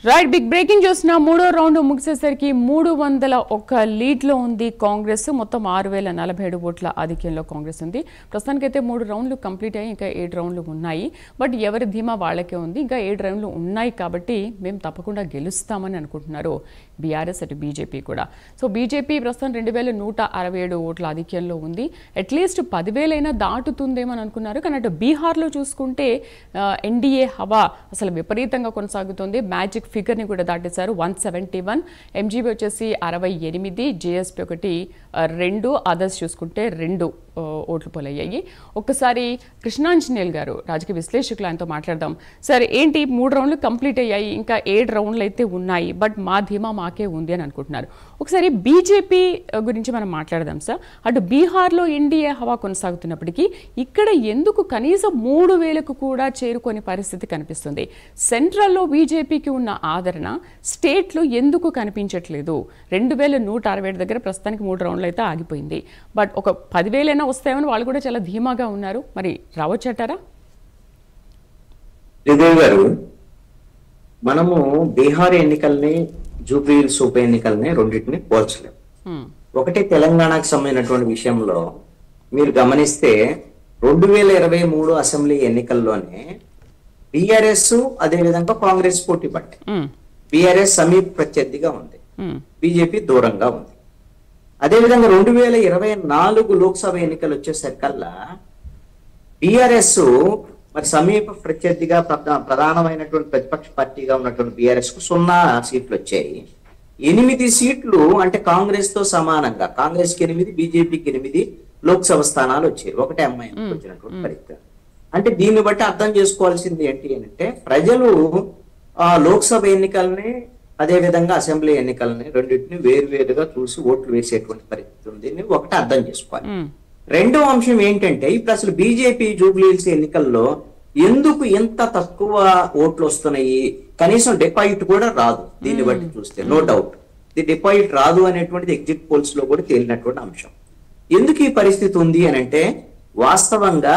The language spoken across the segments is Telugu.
రైట్ బిగ్ బ్రేకింగ్ చూసిన మూడో రౌండ్ ముగిసేసరికి 301 లీడ్లో ఉంది కాంగ్రెస్. మొత్తం 6047 ఓట్ల ఆధిక్యంలో కాంగ్రెస్ ఉంది. ప్రస్తుతానికైతే 3 రౌండ్లు కంప్లీట్ అయ్యి ఇంకా 7 రౌండ్లు ఉన్నాయి. బట్ ఎవరి ధీమా వాళ్ళకే ఉంది. ఇంకా 7 రౌండ్లు ఉన్నాయి కాబట్టి మేము తప్పకుండా గెలుస్తామని అనుకుంటున్నారు బీఆర్ఎస్ అటు బీజేపీ కూడా. సో బీజేపీ ప్రస్తుతం 2167 ఓట్ల ఆధిక్యంలో ఉంది. అట్లీస్ట్ 10,000 అయినా దాటుతుందేమో అని అనుకున్నారు. కానీ అటు బీహార్లో చూసుకుంటే ఎన్డీఏ హవా అసలు విపరీతంగా కొనసాగుతుంది. మ్యాజిక్ ఫిగర్ని కూడా దాటేశారు. 171, ఎంజీబీ వచ్చేసి 68, జేఎస్పీ ఒకటి 2, అదర్స్ చూసుకుంటే 2 ఓట్లు పోలయ్యాయి. ఒక్కసారి కృష్ణాంజనేయులు గారు రాజకీయ విశ్లేషకులు ఆయనతో మాట్లాడదాం. సార్ ఏంటి 3 రౌండ్లు కంప్లీట్ అయ్యాయి, ఇంకా 7 రౌండ్లు అయితే ఉన్నాయి, బట్ మా ధీమా మాకే ఉంది అని అనుకుంటున్నారు. ఒకసారి బీజేపీ గురించి మనం మాట్లాడదాం సార్. అటు బీహార్లో ఎన్డీఏ హవా కొనసాగుతున్నప్పటికీ ఇక్కడ ఎందుకు కనీసం 3,000కు కూడా చేరుకొని పరిస్థితి కనిపిస్తుంది? సెంట్రల్లో బీజేపీకి ఉన్న ఆదరణ స్టేట్లో ఎందుకు కనిపించట్లేదు? 2167 దగ్గర ప్రస్తుతానికి 3 రౌండ్లు అయితే ఆగిపోయింది. బట్ ఒక 10,000 వస్తాయని వాళ్ళు కూడా చాలా ధీమాగా ఉన్నారు. మరి రావచ్చటారా? శ్రీదేవి గారు, మనము బీహార్ ఎన్నికల్ని జూబ్లీ హిల్స్ ఉప ఎన్నికల్ని రెండింటిని పోల్చలేము. ఒకటి తెలంగాణకు సంబంధించినటువంటి విషయంలో మీరు గమనిస్తే 2023 అసెంబ్లీ ఎన్నికల్లోనే బీఆర్ఎస్ అదేవిధంగా కాంగ్రెస్ పోటీ పడ్డాయి. బీఆర్ఎస్ సమీప ప్రత్యర్థిగా ఉంది, బీజేపీ దూరంగా ఉంది. అదేవిధంగా 2024 లోక్సభ ఎన్నికలు వచ్చేసరికల్లా బీఆర్ఎస్ మరి సమీప ప్రత్యర్థిగా ప్రధానమైనటువంటి ప్రతిపక్ష పార్టీగా ఉన్నటువంటి బీఆర్ఎస్ కు 0 సీట్లు వచ్చాయి. 8 సీట్లు అంటే కాంగ్రెస్ తో సమానంగా, కాంగ్రెస్ కి 8, బీజేపీకి 8 లోక్సభ స్థానాలు వచ్చాయి. ఒకటే అమ్మాయి వచ్చినటువంటి పరిస్థితి. అంటే దీన్ని బట్టి అర్థం చేసుకోవాల్సింది ఏంటి అంటే ప్రజలు లోక్సభ ఎన్నికల్ని అదేవిధంగా అసెంబ్లీ ఎన్నికల్ని రెండింటిని వేరువేరుగా చూసి ఓట్లు వేసేటువంటి పరిస్థితి ఉంది. ఒకటి అర్థం చేసుకోవాలి. రెండో అంశం ఏంటంటే ఇప్పుడు అసలు బీజేపీ జూబ్లీ హిల్స్ ఎన్నికల్లో ఎందుకు ఇంత తక్కువ ఓట్లు వస్తున్నాయి? కనీసం డిపాజిట్ కూడా రాదు. దీన్ని బట్టి చూస్తే నో డౌట్ ది డిపాజిట్ రాదు అనేటువంటిది ఎగ్జిట్ పోల్స్ లో కూడా తేలినటువంటి అంశం. ఎందుకు ఈ పరిస్థితి ఉంది అని అంటే వాస్తవంగా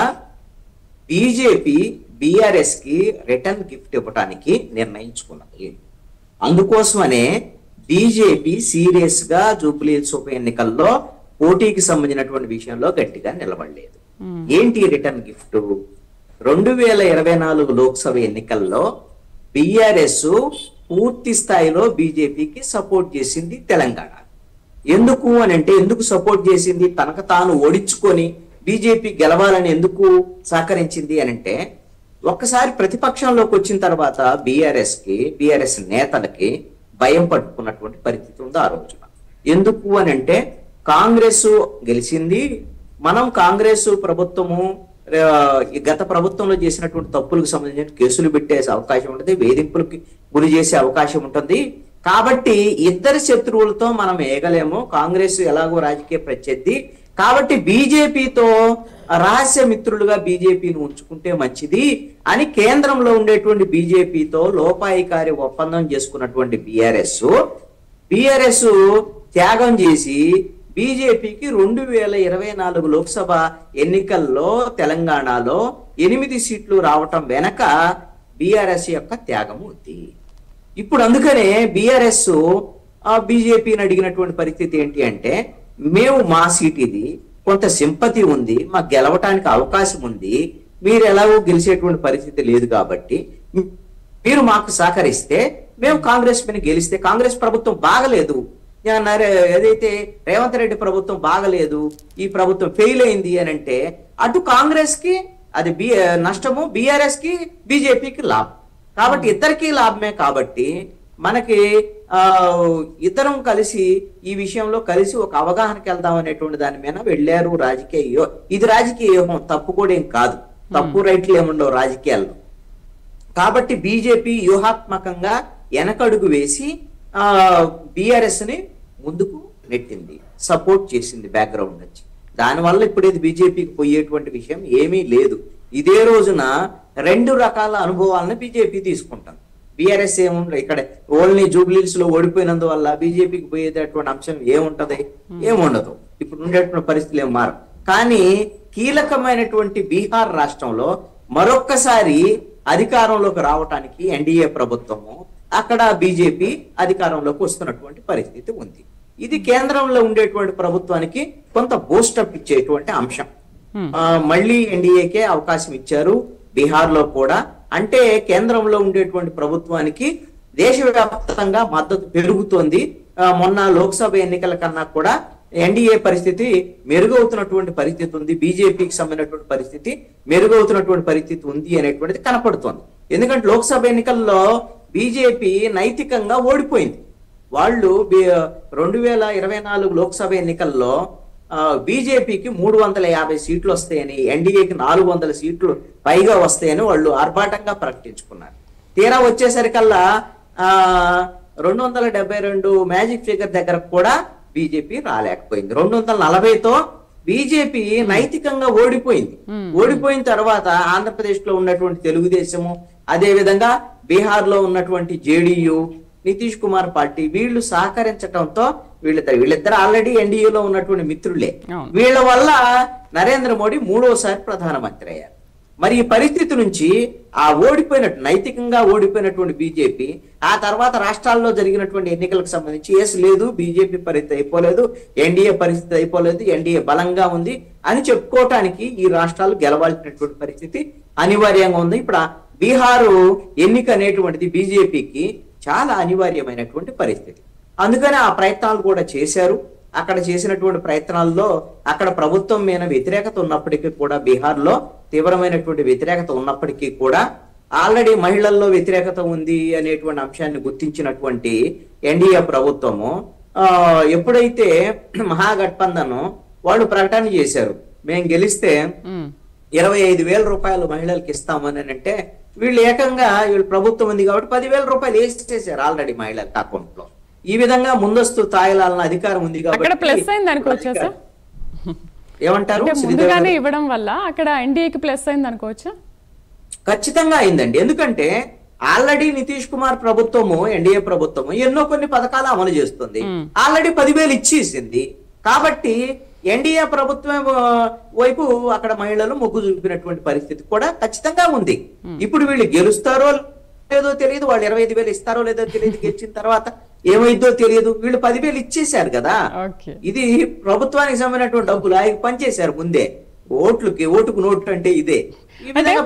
బీజేపీ బీఆర్ఎస్ కి రిటర్న్ గిఫ్ట్ ఇవ్వడానికి నిర్ణయించుకున్నది. అందుకోసమనే బీజేపీ సీరియస్ గా జూబ్లీ హిల్స్ ఉప ఎన్నికల్లో పోటీకి సంబంధించినటువంటి విషయంలో గట్టిగా నిలబడలేదు. ఏంటి రిటర్న్ గిఫ్ట్? 2024 లోక్సభ ఎన్నికల్లో బీఆర్ఎస్ పూర్తి స్థాయిలో బీజేపీకి సపోర్ట్ చేసింది తెలంగాణ. ఎందుకు అని అంటే ఎందుకు సపోర్ట్ చేసింది? తనకు తాను ఓడించుకొని బీజేపీ గెలవాలని ఎందుకు సహకరించింది అని అంటే ఒక్కసారి ప్రతిపక్షంలోకి వచ్చిన తర్వాత బీఆర్ఎస్ నేతలకి భయం పట్టుకున్నటువంటి పరిస్థితి ఉంది ఆ రోజున. ఎందుకు అని అంటే కాంగ్రెస్ గెలిచింది, మనం కాంగ్రెస్ ప్రభుత్వము గత ప్రభుత్వంలో చేసినటువంటి తప్పులకు సంబంధించిన కేసులు పెట్టే అవకాశం ఉంటుంది, వేధింపులకి గురి చేసే అవకాశం ఉంటుంది. కాబట్టి ఇద్దరు శత్రువులతో మనం ఏగలేము. కాంగ్రెస్ ఎలాగో రాజకీయ ప్రత్యర్థి కాబట్టి బీజేపీతో రహస్య మిత్రులుగా బీజేపీని ఉంచుకుంటే మంచిది అని కేంద్రంలో ఉండేటువంటి బీజేపీతో లోపాయికారి ఒప్పందం చేసుకున్నటువంటి బీఆర్ఎస్ త్యాగం చేసి బీజేపీకి 2024 లోక్సభ ఎన్నికల్లో తెలంగాణలో 8 సీట్లు రావటం వెనక బీఆర్ఎస్ యొక్క త్యాగం ఉంది. ఇప్పుడు అందుకనే బీఆర్ఎస్ బీజేపీని అడిగినటువంటి పరిస్థితి ఏంటి అంటే మేము మా సీట్ ఇది, కొంత సింపతి ఉంది, మాకు గెలవటానికి అవకాశం ఉంది, మీరు ఎలాగో గెలిచేటువంటి పరిస్థితి లేదు కాబట్టి మీరు మాకు సహకరిస్తే మేము కాంగ్రెస్ పైన గెలిస్తే, కాంగ్రెస్ ప్రభుత్వం బాగలేదు, ఏదైతే రేవంత్ రెడ్డి ప్రభుత్వం బాగలేదు, ఈ ప్రభుత్వం ఫెయిల్ అయింది అని అంటే అటు కాంగ్రెస్ కి అది నష్టము, బీఆర్ఎస్ కి బీజేపీకి లాభం. కాబట్టి ఇద్దరికీ లాభమే. కాబట్టి మనకి ఇద్దరం కలిసి ఈ విషయంలో కలిసి ఒక అవగాహనకి వెళ్దాం అనేటువంటి దాని మీద వెళ్ళారు. ఇది రాజకీయ వ్యూహం, తప్పు కూడా ఏం కాదు, తప్పు రైట్లు ఏముండవు రాజకీయాల్లో. కాబట్టి బీజేపీ వ్యూహాత్మకంగా వెనకడుగు వేసి బీఆర్ఎస్ ని ముందుకు నెట్టింది, సపోర్ట్ చేసింది బ్యాక్గ్రౌండ్ నుంచి. దానివల్ల ఇప్పుడు ఇది బీజేపీకి పోయేటువంటి విషయం ఏమీ లేదు. ఇదే రోజున 2 రకాల అనుభవాలను బీజేపీ తీసుకుంటాం. బీఆర్ఎస్ ఏముండదు, ఇక్కడ ఓన్లీ జూబ్లీ హిల్స్ లో ఓడిపోయినందువల్ల బీజేపీకి పోయేటటువంటి అంశం ఏముంటది? ఏముండదు. ఇప్పుడు ఉండేటువంటి పరిస్థితులు ఏం మారు. కానీ కీలకమైనటువంటి బీహార్ రాష్ట్రంలో మరొక్కసారి అధికారంలోకి రావటానికి ఎన్డీఏ ప్రభుత్వము అక్కడ బీజేపీ అధికారంలోకి వస్తున్నటువంటి పరిస్థితి ఉంది. ఇది కేంద్రంలో ఉండేటువంటి ప్రభుత్వానికి కొంత బూస్టప్ ఇచ్చేటువంటి అంశం. మళ్ళీ ఎన్డీఏకే అవకాశం ఇచ్చారు బీహార్ లో కూడా. అంటే కేంద్రంలో ఉండేటువంటి ప్రభుత్వానికి దేశవ్యాప్తంగా మద్దతు పెరుగుతోంది. మొన్న లోక్సభ ఎన్నికల కన్నా కూడా ఎన్డీఏ పరిస్థితి మెరుగవుతున్నటువంటి పరిస్థితి ఉంది, బీజేపీకి సంబంధించినటువంటి పరిస్థితి మెరుగవుతున్నటువంటి పరిస్థితి ఉంది అనేటువంటిది కనపడుతోంది. ఎందుకంటే లోక్సభ ఎన్నికల్లో బీజేపీ నైతికంగా ఓడిపోయింది. వాళ్ళు 2024 లోక్సభ ఎన్నికల్లో బీజేపీకి 350 సీట్లు వస్తాయని, ఎన్డీఏకి 400 సీట్లు పైగా వస్తాయని వాళ్ళు ఆర్భాటంగా ప్రకటించుకున్నారు. తీరా వచ్చేసరికల్లా 272 మ్యాజిక్ ఫిగర్ దగ్గర కూడా బీజేపీ రాలేకపోయింది. 240తో బీజేపీ నైతికంగా ఓడిపోయింది. ఓడిపోయిన తర్వాత ఆంధ్రప్రదేశ్ లో ఉన్నటువంటి తెలుగుదేశము, అదే విధంగా బీహార్ లో ఉన్నటువంటి జేడీయూ, నితీష్ కుమార్ పార్టీ వీళ్ళు సహకరించడంతో వీళ్ళిద్దరు ఆల్రెడీ ఎన్డీఏలో ఉన్నటువంటి మిత్రులే. వీళ్ళ వల్ల నరేంద్ర మోడీ 3వసారి ప్రధానమంత్రి అయ్యారు. మరి ఈ పరిస్థితి నుంచి నైతికంగా ఓడిపోయినటువంటి బీజేపీ ఆ తర్వాత రాష్ట్రాల్లో జరిగినటువంటి ఎన్నికలకు సంబంధించి లేదు బీజేపీ పరిస్థితి అయిపోలేదు, ఎన్డీఏ పరిస్థితి అయిపోలేదు, ఎన్డీఏ బలంగా ఉంది అని చెప్పుకోవటానికి ఈ రాష్ట్రాలు గెలవాల్సినటువంటి పరిస్థితి అనివార్యంగా ఉంది. ఇప్పుడు బీహారు ఎన్నిక అనేటువంటిది బీజేపీకి చాలా అనివార్యమైనటువంటి పరిస్థితి. అందుకని ఆ ప్రయత్నాలు కూడా చేశారు. అక్కడ చేసినటువంటి ప్రయత్నాల్లో అక్కడ ప్రభుత్వం మీద వ్యతిరేకత ఉన్నప్పటికీ కూడా, బీహార్ లో తీవ్రమైనటువంటి వ్యతిరేకత ఉన్నప్పటికీ కూడా ఆల్రెడీ మహిళల్లో వ్యతిరేకత ఉంది అనేటువంటి అంశాన్ని గుర్తించినటువంటి ఎన్డీఏ ప్రభుత్వము ఎప్పుడైతే మహాగఠబంధన్ వాళ్ళు ప్రకటన చేశారు, మేము గెలిస్తే 25,000 రూపాయలు మహిళలకు ఇస్తామని అంటే, వీళ్ళు ఏకంగా వీళ్ళు ప్రభుత్వం ఉంది కాబట్టి 10,000 రూపాయలు వేసేసారు ఆల్రెడీ మహిళల అకౌంట్ లో. ఈ విధంగా ముందస్తు తాయిలాలన్న అధికారం ఉంది కాబట్టి ప్లస్ అయింది అనుకోవచ్చా సార్? ఏమంటారు? ముందుగానే ఇవ్వడం వల్ల అక్కడ ఎన్డీఏకి ప్లస్ అయింది అనుకోవచ్చా? ఖచ్చితంగా అయిందండి. ఎందుకంటే ఆల్రెడీ నితీష్ కుమార్ ప్రభుత్వము, ఎన్డీఏ ప్రభుత్వము ఎన్నో కొన్ని పథకాలు అమలు చేస్తుంది, ఆల్రెడీ 10,000 ఇచ్చేసింది. కాబట్టి ఎన్డీఏ ప్రభుత్వం వైపు అక్కడ మహిళలు మొగ్గు చూపినటువంటి పరిస్థితి కూడా ఖచ్చితంగా ఉంది. ఇప్పుడు వీళ్ళు గెలుస్తారో లేదో తెలియదు, వాళ్ళు 25,000 ఇస్తారో లేదో తెలియదు, గెలిచిన తర్వాత ఏమైందో తెలియదు. వీళ్ళు 10,000 ఇచ్చేశారు కదా, ఇది ప్రభుత్వానికి సంబంధించినటువంటి డబ్బులు ఆయన పనిచేశారు ముందే. ఓటుకు నోటు అంటే ఇదే.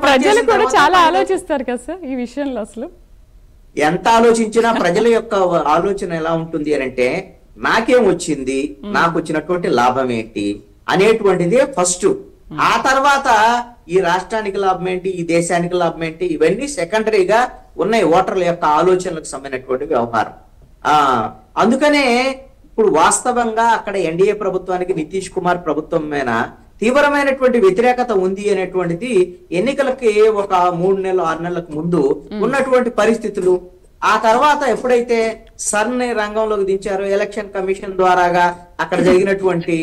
ప్రజలు కూడా చాలా ఆలోచిస్తారు కదా సార్ ఈ విషయంలో. అసలు ఎంత ఆలోచించినా ప్రజల యొక్క ఆలోచన ఎలా ఉంటుంది అని అంటే, నాకేం వచ్చింది, నాకు వచ్చినటువంటి లాభం ఏంటి అనేటువంటిది ఫస్ట్. ఆ తర్వాత ఈ రాష్ట్రానికి లాభం ఏంటి, ఈ దేశానికి లాభం ఏంటి, ఇవన్నీ సెకండరీగా ఉన్నాయి ఓటర్ల యొక్క ఆలోచనలకు సంబంధించినటువంటి వ్యవహారం. అందుకనే ఇప్పుడు వాస్తవంగా అక్కడ ఎన్డీఏ ప్రభుత్వానికి, నితీష్ కుమార్ ప్రభుత్వం మీద తీవ్రమైనటువంటి వ్యతిరేకత ఉంది అనేటువంటిది ఎన్నికలకి ఒక 3 నెలలు 6 నెలలకు ముందు ఉన్నటువంటి పరిస్థితులు. ఆ తర్వాత ఎప్పుడైతే సర్ని రంగంలోకి దించారో ఎలక్షన్ కమిషన్ ద్వారాగా అక్కడ జరిగినటువంటి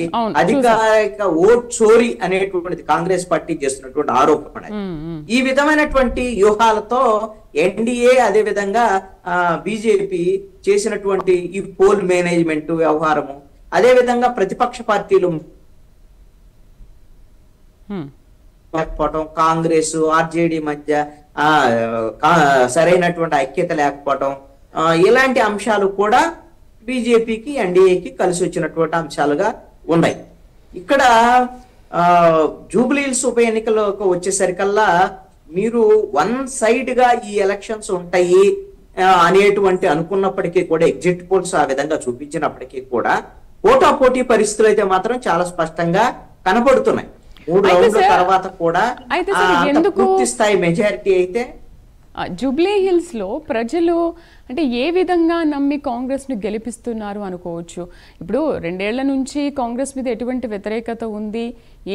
అధికారిక ఓట్ చోరీ అనేటువంటిది కాంగ్రెస్ పార్టీ చేస్తున్నటువంటి ఆరోపణ. ఈ విధమైనటువంటి వ్యూహాలతో ఎన్డీఏ అదే విధంగా బీజేపీ చేసినటువంటి ఈ పోల్ మేనేజ్మెంట్ వ్యవహారము, అదే విధంగా ప్రతిపక్ష పార్టీలు లేకపోవటం, కాంగ్రెస్ ఆర్జేడీ మధ్య సరైనటువంటి ఐక్యత లేకపోవటం, ఇలాంటి అంశాలు కూడా బీజేపీకి ఎన్డీఏకి కలిసి వచ్చినటువంటి అంశాలుగా ఉన్నాయి. ఇక్కడ జూబ్లీహిల్స్ ఉప ఎన్నికలకు వచ్చేసరికల్లా మీరు వన్ సైడ్ గా ఈ ఎలక్షన్స్ ఉంటాయి అనేటువంటి అనుకున్నప్పటికీ కూడా, ఎగ్జిట్ పోల్స్ ఆ విధంగా చూపించినప్పటికీ కూడా పోటాపోటీ పరిస్థితులు అయితే మాత్రం చాలా స్పష్టంగా కనపడుతున్నాయి. 3 రౌండ్ల తర్వాత కూడా పూర్తి స్థాయి మెజారిటీ అయితే జూబ్లీ హిల్స్ లో ప్రజలు అంటే ఏ విధంగా నమ్మి కాంగ్రెస్ ను గెలిపిస్తున్నారు అనుకోవచ్చు. ఇప్పుడు 2 ఏళ్ల నుంచి కాంగ్రెస్ మీద ఎటువంటి వ్యతిరేకత ఉంది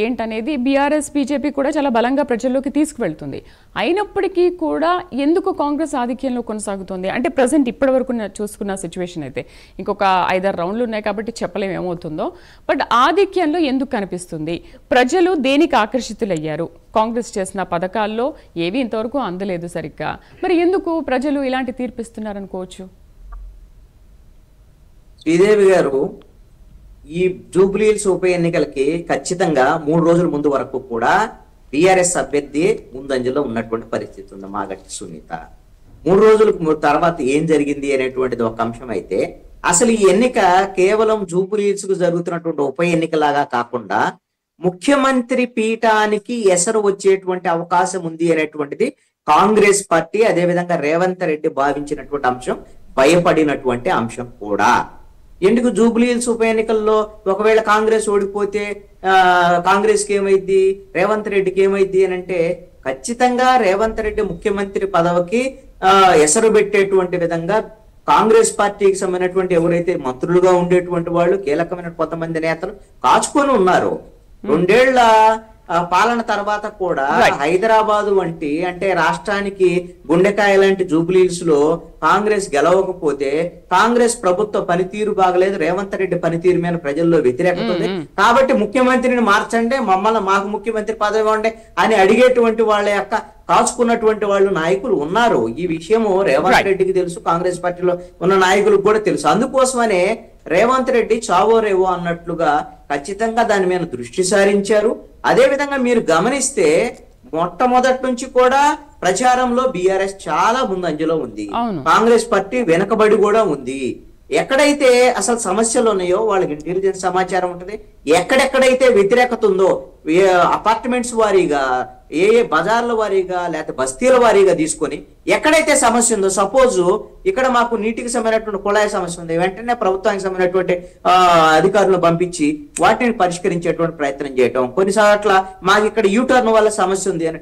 ఏంటనేది బీఆర్ఎస్ బీజేపీ కూడా చాలా బలంగా ప్రజల్లోకి తీసుకువెళ్తుంది. అయినప్పటికీ కూడా ఎందుకు కాంగ్రెస్ ఆధిక్యంలో కొనసాగుతుంది అంటే, ప్రజెంట్ ఇప్పటి వరకు చూసుకున్న సిచ్యువేషన్ అయితే ఇంకొక 5-6 రౌండ్లు ఉన్నాయి కాబట్టి చెప్పలేము ఏమవుతుందో. బట్ ఆధిక్యంలో ఎందుకు కనిపిస్తుంది? ప్రజలు దేనికి ఆకర్షితులయ్యారు? కాంగ్రెస్ చేసిన పథకాల్లో ఏవి ఇంతవరకు అందలేదు సరిగ్గా. మరి ఎందుకు ప్రజలు ఇలాంటి తీర్పిస్తున్నారు అనుకోవచ్చు? శ్రీదేవి గారు, ఈ జూబ్లీహిల్స్ ఉప ఎన్నికలకి ఖచ్చితంగా 3 రోజుల ముందు వరకు కూడా బీఆర్ఎస్ అభ్యర్థి ముందంజలో ఉన్నటువంటి పరిస్థితి ఉంది, మాగంటి సునీత. 3 రోజులకు తర్వాత ఏం జరిగింది అనేటువంటిది ఒక అంశం అయితే, అసలు ఈ ఎన్నిక కేవలం జూబ్లీహిల్స్ కు జరుగుతున్నటువంటి ఉప ఎన్నికలాగా కాకుండా ముఖ్యమంత్రి పీఠానికి ఎసరు వచ్చేటువంటి అవకాశం ఉంది అనేటువంటిది కాంగ్రెస్ పార్టీ, అదేవిధంగా రేవంత్ రెడ్డి భావించినటువంటి అంశం, భయపడినటువంటి అంశం కూడా. ఎందుకు జూబ్లీహిల్స్ ఉప ఎన్నికల్లో ఒకవేళ కాంగ్రెస్ ఓడిపోతే కాంగ్రెస్ కి ఏమైద్ది, రేవంత్ రెడ్డికి ఏమైద్ది అని అంటే, ఖచ్చితంగా రేవంత్ రెడ్డి ముఖ్యమంత్రి పదవికి ఎసరు పెట్టేటువంటి విధంగా కాంగ్రెస్ పార్టీకి సంబంధించినటువంటి ఎవరైతే మంత్రులుగా ఉండేటువంటి వాళ్ళు, కీలకమైన కొంతమంది నేతలు కాచుకొని ఉన్నారు. 2 ఏళ్ల పాలన తర్వాత కూడా హైదరాబాదు వంటి అంటే రాష్ట్రానికి గుండెకాయ లాంటి జూబ్లీహిల్స్ లో కాంగ్రెస్ గెలవకపోతే కాంగ్రెస్ ప్రభుత్వ పనితీరు బాగలేదు, రేవంత్ రెడ్డి పనితీరు మీద ప్రజల్లో వ్యతిరేకత ఉంది, కాబట్టి ముఖ్యమంత్రిని మార్చండి, మాకు ముఖ్యమంత్రి పదవి ఇవ్వండి అని అడిగేటువంటి వాళ్ళ యొక్క కాచుకున్నటువంటి వాళ్ళు నాయకులు ఉన్నారు. ఈ విషయము రేవంత్ రెడ్డికి తెలుసు, కాంగ్రెస్ పార్టీలో ఉన్న నాయకులకు కూడా తెలుసు. అందుకోసమనే రేవంత్ రెడ్డి చావో రేవో అన్నట్లుగా ఖచ్చితంగా దాని మీద దృష్టి సారించారు. అదే విధంగా మీరు గమనిస్తే మొట్టమొదటి నుంచి కూడా ప్రచారంలో బీఆర్ఎస్ చాలా ముందంజలో ఉంది, కాంగ్రెస్ పార్టీ వెనకబడి కూడా ఉంది. ఎక్కడైతే అసలు సమస్యలు ఉన్నాయో వాళ్ళకి ఇంటెలిజెన్స్ సమాచారం ఉంటుంది, ఎక్కడెక్కడైతే వ్యతిరేకత ఉందో అపార్ట్మెంట్స్ వారీగా, ఏ బజార్ల వారీగా లేకపోతే బస్తీల వారీగా తీసుకొని ఎక్కడైతే సమస్య ఉందో, సపోజ్ ఇక్కడ మాకు నీటికి సంబంధించినటువంటి కుళాయి సమస్య ఉంది, వెంటనే ప్రభుత్వానికి సంబంధించినటువంటి అధికారులను పంపించి వాటిని పరిష్కరించేటువంటి ప్రయత్నం చేయటం. కొన్నిసార్లు మాకు ఇక్కడ యూటర్న్ వల్ల సమస్య ఉంది అని,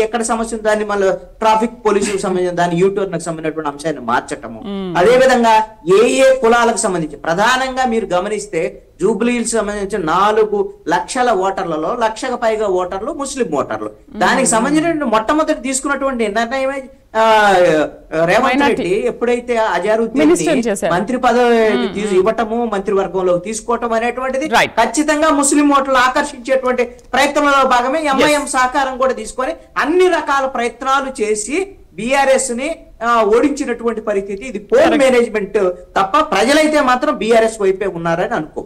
ఎక్కడ సమస్య ఉంది దాన్ని మళ్ళీ ట్రాఫిక్ పోలీసులకు సంబంధించిన దాన్ని యూటర్న్ కు సంబంధించినటువంటి అంశాన్ని మార్చటము. అదే విధంగా ఏ కులాలకు సంబంధించి ప్రధానంగా మీరు గమనిస్తే జూబ్లీహిల్స్ సంబంధించిన 4 లక్షల ఓటర్లలో 1,00,000కు పైగా ఓటర్లు ముస్లిం ఓటర్లు. దానికి సంబంధించిన మొట్టమొదటి తీసుకున్నటువంటి నిర్ణయమే రేవంత్ రెడ్డి ఎప్పుడైతే అజారుద్దీన్ మంత్రి పదవి ఇవ్వటము, మంత్రివర్గంలో తీసుకోవటం అనేటువంటిది ఖచ్చితంగా ముస్లిం ఓటర్లు ఆకర్షించేటువంటి ప్రయత్నంలో భాగమే ఎంఐఎం సహకారం కూడా తీసుకొని అన్ని రకాల ప్రయత్నాలు చేసి బీఆర్ఎస్ ని ఓడించినటువంటి పరిస్థితి. ఇది పోల్ మేనేజ్మెంట్ తప్ప ప్రజలైతే మాత్రం బీఆర్ఎస్ వైపే ఉన్నారని అనుకో.